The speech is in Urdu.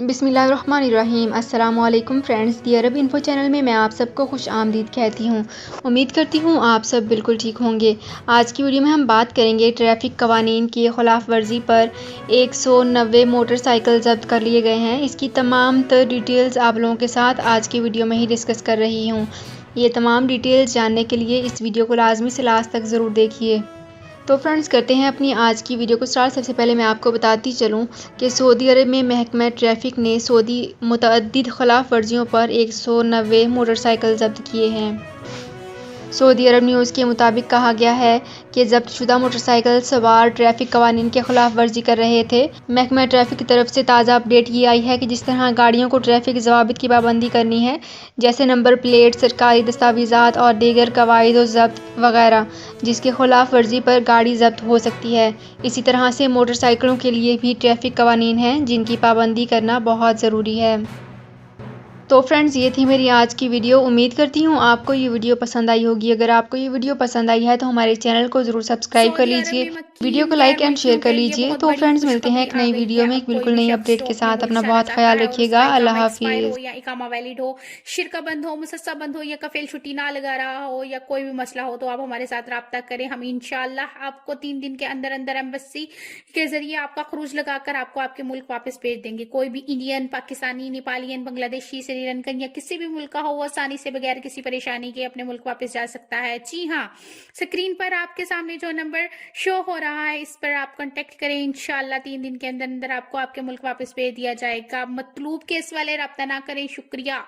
بسم اللہ الرحمن الرحیم۔ السلام علیکم فرینڈز، دی عرب انفو چینل میں آپ سب کو خوش آمدید کہتی ہوں۔ امید کرتی ہوں آپ سب بالکل ٹھیک ہوں گے۔ آج کی ویڈیو میں ہم بات کریں گے ٹریفک قوانین کی خلاف ورزی پر 190 موٹر سائیکل ضبط کر لیے گئے ہیں۔ اس کی تمام تر ڈیٹیلز آپ لوگوں کے ساتھ آج کی ویڈیو میں ہی ڈسکس کر رہی ہوں۔ یہ تمام ڈیٹیلز جاننے کے لیے اس ویڈیو کو لازمی سے لاسٹ تک ضرور دیکھیے۔ تو فرینڈز کرتے ہیں اپنی آج کی ویڈیو کو سٹارٹ۔ سب سے پہلے میں آپ کو بتاتی چلوں کہ سعودی عرب میں محکمہ ٹریفک نے سعودی متعدد خلاف ورزیوں پر 190 موٹر سائیکل ضبط کیے ہیں۔ سعودی عرب نیوز کے مطابق کہا گیا ہے کہ ضبط شدہ موٹر سائیکل سوار ٹریفک قوانین کی خلاف ورزی کر رہے تھے۔ محکمہ ٹریفک کی طرف سے تازہ اپ ڈیٹ یہ آئی ہے کہ جس طرح گاڑیوں کو ٹریفک ضوابط کی پابندی کرنی ہے، جیسے نمبر پلیٹ، سرکاری دستاویزات اور دیگر قواعد و ضابط وغیرہ، جس کی خلاف ورزی پر گاڑی ضبط ہو سکتی ہے، اسی طرح سے موٹر سائیکلوں کے لیے بھی ٹریفک قوانین ہیں جن کی پابندی کرنا بہت ضروری ہے۔ تو فرینڈز یہ تھی میری آج کی ویڈیو۔ امید کرتی ہوں آپ کو یہ ویڈیو پسند آئی ہوگی۔ اگر آپ کو یہ ویڈیو پسند آئی ہے تو ہمارے چینل کو ضرور سبسکرائب کر سعودی عرب لیجئے، میں ویڈیو مکین کو غیر لائک اینڈ شیئر ملکیوں کر کے لیے لیجئے۔ بہت تو بڑی فرینڈز ملتے ہیں خوشخبری ایک آ نئی گئی ویڈیو ہے۔ میں اب ایک کوئی بالکل بھی نئی شخص اپڈیٹ جو کے اپنے ساتھ ملک اپنا سے آنا بہت چاہتا خیال ہے اور رکھیے اس گا۔ کا اقامہ اللہ ایکسپائر ہو حافظ۔ یا اقامہ ویلڈ ہو، شرکہ بند ہو، مسسہ بند ہو یا کفیل چھٹی نہ لگا رہا ہو یا کوئی بھی مسئلہ ہو تو آپ ہمارے ساتھ رابطہ کریں۔ ہم انشاءاللہ آپ کو 3 دن کے اندر اندر ایمبیسی کے ذریعے آپ کا خروج لگا کر آپ کو آپ کے ملک واپس بھیج دیں گے۔ کوئی بھی انڈین، پاکستانی، نیپالین، بنگلہ دیشی، سری لنکن یا کسی بھی ملک کا ہو، وہ آسانی سے بغیر کسی پریشانی کے اپنے ملک واپس جا سکتا ہے۔ جی ہاں، سکرین پر آپ کے سامنے جو نمبر شو ہو رہا ہے اس پر آپ کانٹیکٹ کریں۔ انشاءاللہ 3 دن کے اندر اندر آپ کو آپ کے ملک واپس بھیج دیا جائے گا۔ مطلوب کیس والے رابطہ نہ کریں۔ شکریہ۔